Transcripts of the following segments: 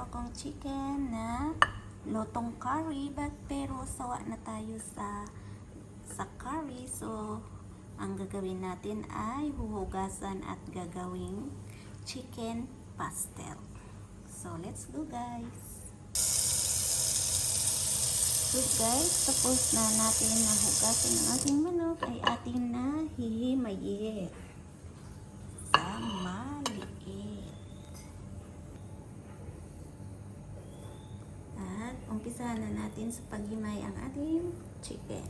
akong chicken na lutong curry, pero sawa na tayo sa curry. So ang gagawin natin ay huhugasan at gagawing chicken pastel. So let's go, guys. So guys, tapos na natin nahugasan ang ating manok, ay ating na hihimayin sa maliit. At umpisahan na natin sa paghimay ang ating chicken.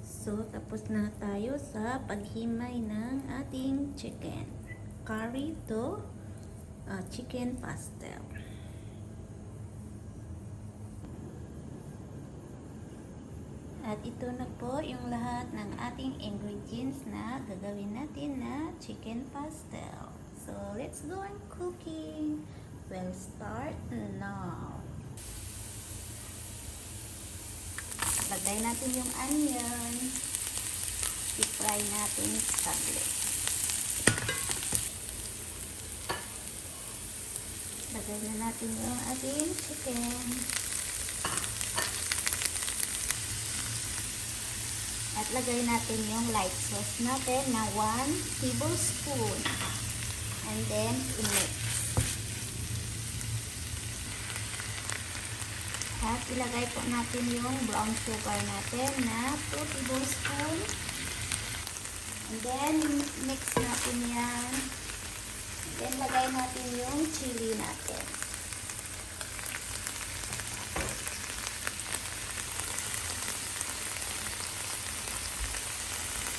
So tapos na tayo sa paghimay ng ating chicken curry to chicken pastel. At ito na po yung lahat ng ating ingredients na gagawin natin na chicken pastel. So let's go on cooking. We'll start now. Lagay natin yung onion. I-fry natin saglit. Lagay na natin yung ating chicken. At lagay natin yung light sauce natin na 1 tablespoon. And then, i-mix. At ilagay po natin yung brown sugar natin na 2 tablespoon. And then, mix natin yan. Then, lagay natin yung chili natin.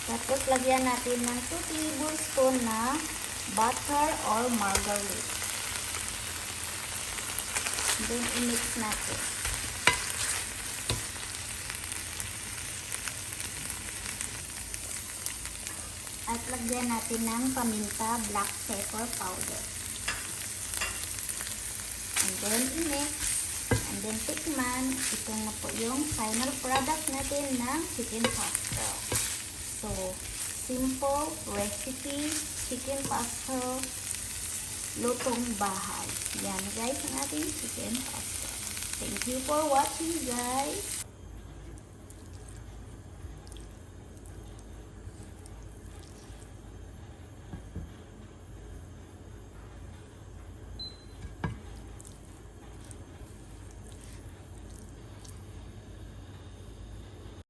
Tapos, lagyan natin ng 2 tablespoon na butter or margarine. Then, i-mix natin. At lagyan natin ng paminta, black pepper powder. And then i-mix. And then tikman. Ito na po yung final product natin ng chicken pastel. So, simple recipe, chicken pastel, lutong bahay. Yan guys ang ating chicken pastel. Thank you for watching, guys.